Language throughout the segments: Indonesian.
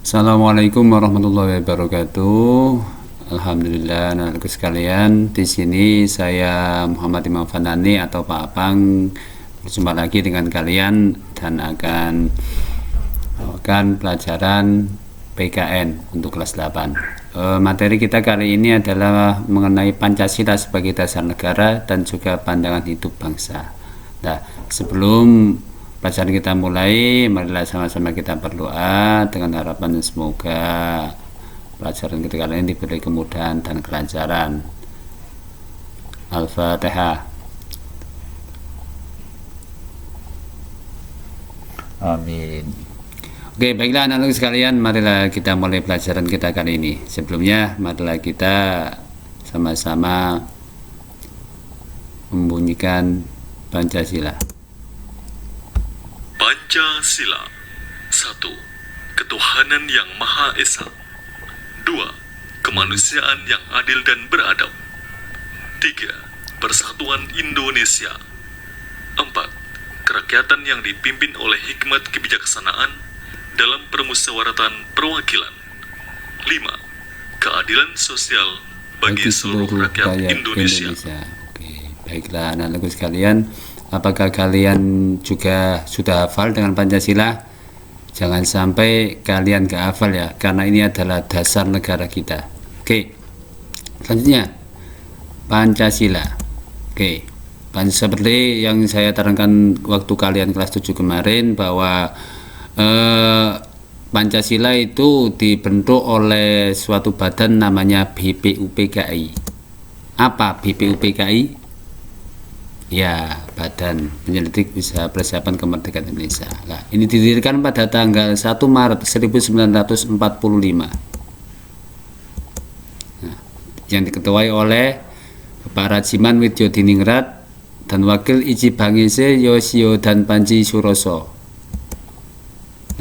Assalamualaikum warahmatullahi wabarakatuh. Alhamdulillah, anak-anakku sekalian, di sini saya Muhammad Imam Fanani atau Pak Apang berjumpa lagi dengan kalian dan akan pelajaran PKN untuk kelas 8. Materi kita kali ini adalah mengenai Pancasila sebagai dasar negara dan juga pandangan hidup bangsa. Nah, sebelum pelajaran kita mulai, marilah sama-sama kita berdoa dengan harapan semoga pelajaran kita kali ini diberi kemudahan dan kelancaran. Al-Fatihah. Amin. Oke, baiklah anak-anak sekalian, marilah kita mulai pelajaran kita kali ini. Sebelumnya, marilah kita sama-sama membunyikan Pancasila. Pancasila. 1. Ketuhanan yang Maha Esa. 2. Kemanusiaan yang adil dan beradab. 3. Persatuan Indonesia. 4. Kerakyatan yang dipimpin oleh hikmat kebijaksanaan dalam permusyawaratan perwakilan. 5. Keadilan sosial bagi seluruh rakyat Indonesia. Oke, baiklah anak-anakku sekalian, apakah kalian juga sudah hafal dengan Pancasila? Jangan sampai kalian gak hafal ya, karena ini adalah dasar negara kita. Oke, selanjutnya Pancasila. Oke, seperti yang saya terangkan waktu kalian kelas 7 kemarin bahwa Pancasila itu dibentuk oleh suatu badan namanya BPUPKI. Apa BPUPKI? Ya, Badan Penyelidik Usaha Persiapan Kemerdekaan Indonesia. Nah, ini didirikan pada tanggal 1 Maret 1945. Nah, yang diketuai oleh Bapak Rajiman Widyodiningrat dan Wakil Iji Bangise Yosio dan Panji Suroso.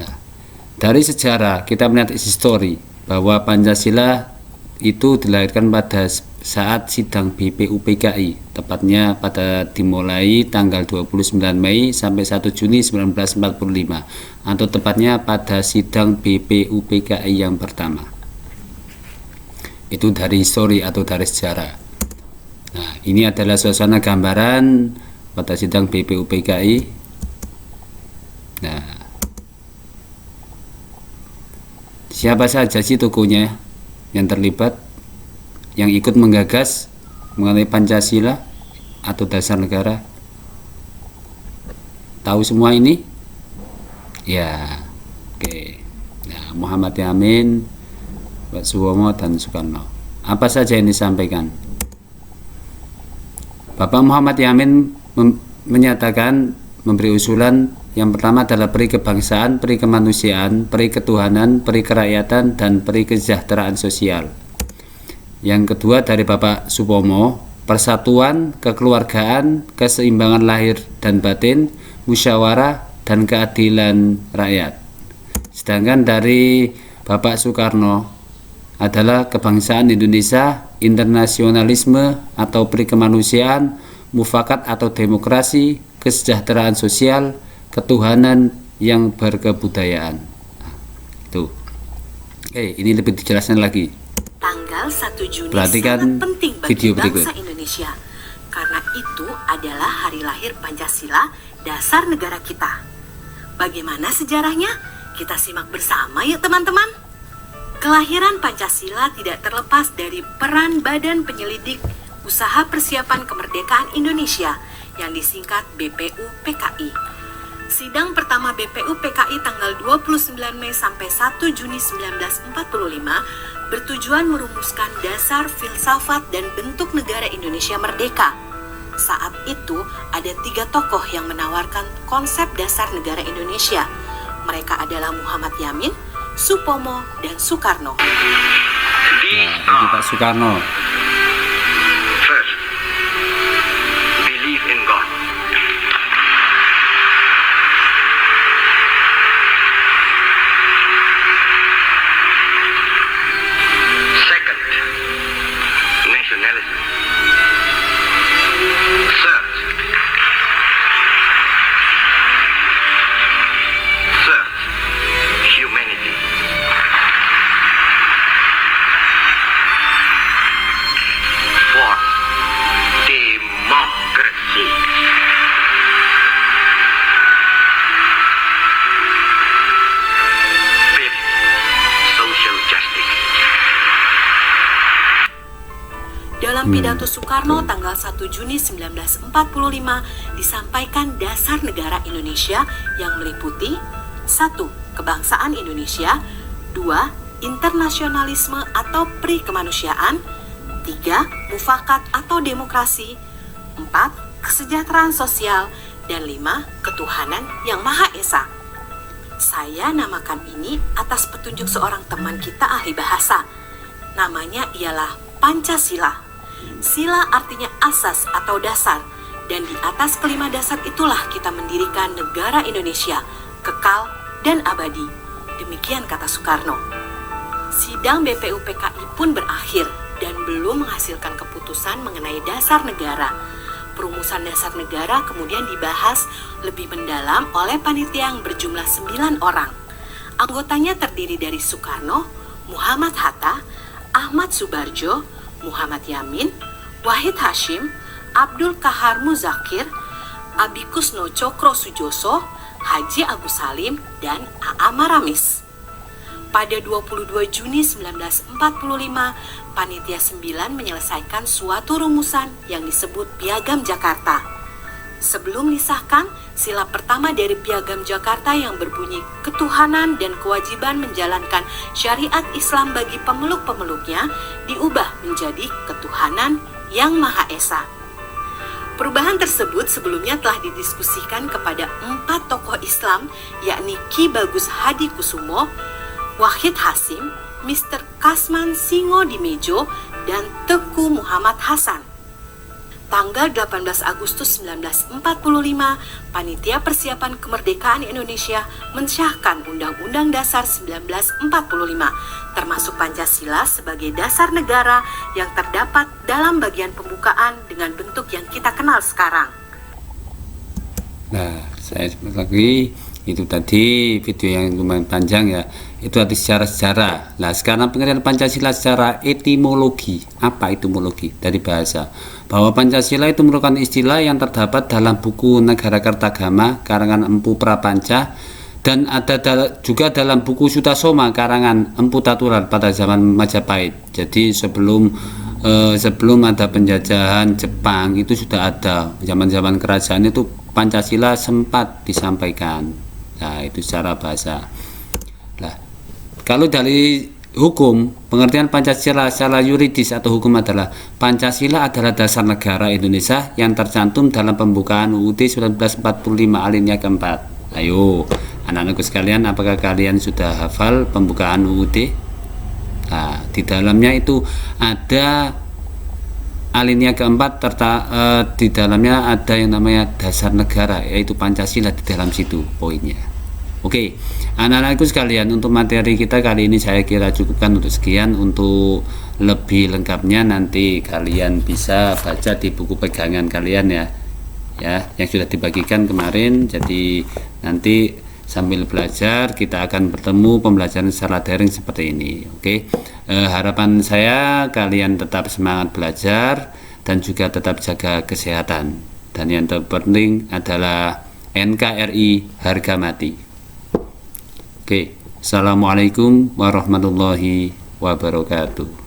Nah, dari sejarah kita melihat histori bahwa Pancasila itu dilahirkan pada saat sidang BPUPKI, tepatnya pada dimulai tanggal 29 Mei sampai 1 Juni 1945, atau tepatnya pada sidang BPUPKI yang pertama. Itu dari histori atau dari sejarah. Nah, ini adalah suasana gambaran pada sidang BPUPKI. Nah, siapa saja sih tokohnya yang terlibat, yang ikut menggagas mengenai Pancasila atau dasar negara? Tahu semua ini? Ya, oke. Nah, Muhammad Yamin, Pak Suwomo, dan Soekarno. Apa saja yang disampaikan? Bapak Muhammad Yamin menyatakan, memberi usulan yang pertama adalah peri kebangsaan, peri kemanusiaan, peri ketuhanan, peri kerakyatan, dan peri kesejahteraan sosial. Yang kedua dari Bapak Supomo, persatuan, kekeluargaan, keseimbangan lahir dan batin, musyawarah, dan keadilan rakyat. Sedangkan dari Bapak Soekarno adalah kebangsaan Indonesia, internasionalisme atau peri kemanusiaan, mufakat atau demokrasi, kesejahteraan sosial, ketuhanan yang berkebudayaan. Nah, itu. Oke, ini lebih dijelaskan lagi. Tanggal 1 Juni Perhatikan sangat penting bagi video bangsa berikut. Indonesia, karena itu adalah hari lahir Pancasila, dasar negara kita. Bagaimana sejarahnya? Kita simak bersama yuk teman-teman. Kelahiran Pancasila tidak terlepas dari peran Badan Penyelidik Usaha Persiapan Kemerdekaan Indonesia yang disingkat BPUPKI. Sidang pertama BPUPKI tanggal 29 Mei sampai 1 Juni 1945 bertujuan merumuskan dasar filsafat dan bentuk negara Indonesia merdeka. Saat itu ada 3 tokoh yang menawarkan konsep dasar negara Indonesia. Mereka adalah Muhammad Yamin, Supomo, dan Soekarno. Nah, ini Pak Soekarno. First, believe in God. Second, nationalism. Third, humanity. Dalam pidato Soekarno tanggal 1 Juni 1945 disampaikan dasar negara Indonesia yang meliputi 1. Kebangsaan Indonesia, 2. Internasionalisme atau perikemanusiaan, 3. Mufakat atau demokrasi, 4. Kesejahteraan sosial, dan 5. Ketuhanan yang Maha Esa. Saya namakan ini atas petunjuk seorang teman kita ahli bahasa. Namanya ialah Pancasila. Sila artinya asas atau dasar, dan di atas kelima dasar itulah kita mendirikan negara Indonesia, kekal dan abadi. Demikian kata Soekarno. Sidang BPUPKI pun berakhir dan belum menghasilkan keputusan mengenai dasar negara. Perumusan dasar negara kemudian dibahas lebih mendalam oleh panitia yang berjumlah 9 orang. Anggotanya terdiri dari Soekarno, Muhammad Hatta, Ahmad Subarjo, Muhammad Yamin, Wahid Hashim, Abdul Kahar Muzakir, Abikusno Cokro Sujoso, Haji Agus Salim, dan A.A. Maramis. Pada 22 Juni 1945, Panitia 9 menyelesaikan suatu rumusan yang disebut Piagam Jakarta. Sebelum disahkan, sila pertama dari Piagam Jakarta yang berbunyi ketuhanan dan kewajiban menjalankan syariat Islam bagi pemeluk-pemeluknya diubah menjadi ketuhanan yang Maha Esa. Perubahan tersebut sebelumnya telah didiskusikan kepada 4 tokoh Islam, yakni Ki Bagus Hadi Kusumo, Wahid Hasim, Mr. Kasman Singodimejo, dan Teku Muhammad Hasan. Tanggal 18 Agustus 1945, Panitia Persiapan Kemerdekaan Indonesia mensahkan Undang-Undang Dasar 1945, termasuk Pancasila sebagai dasar negara yang terdapat dalam bagian pembukaan dengan bentuk yang kita kenal sekarang. Nah, saya sebut lagi, itu tadi video yang lumayan panjang ya, itu tadi secara sejarah. Nah, sekarang pengertian Pancasila secara etimologi. Apa etimologi? Dari bahasa. Bahwa Pancasila itu merupakan istilah yang terdapat dalam buku Negara Kertagama karangan Empu Prapanca, dan ada juga dalam buku Sutasoma karangan Empu Tatular pada zaman Majapahit. Jadi sebelum ada penjajahan Jepang itu sudah ada. Zaman-zaman kerajaan itu Pancasila sempat disampaikan. Nah, itu secara bahasa. Nah, kalau dari hukum, pengertian Pancasila secara yuridis atau hukum adalah Pancasila adalah dasar negara Indonesia yang tercantum dalam pembukaan UUD 1945 alinea keempat. Ayo, anak-anakku sekalian, apakah kalian sudah hafal pembukaan UUD? Nah, di dalamnya itu ada alinea keempat, di dalamnya ada yang namanya dasar negara, yaitu Pancasila di dalam situ poinnya. Oke, anak-anakku sekalian, untuk materi kita kali ini saya kira cukupkan untuk sekian. Untuk lebih lengkapnya nanti kalian bisa baca di buku pegangan kalian ya, yang sudah dibagikan kemarin. Jadi nanti sambil belajar kita akan bertemu pembelajaran secara daring seperti ini. Oke, harapan saya kalian tetap semangat belajar dan juga tetap jaga kesehatan. Dan yang terpenting adalah NKRI harga mati. Oke, assalamualaikum warahmatullahi wabarakatuh.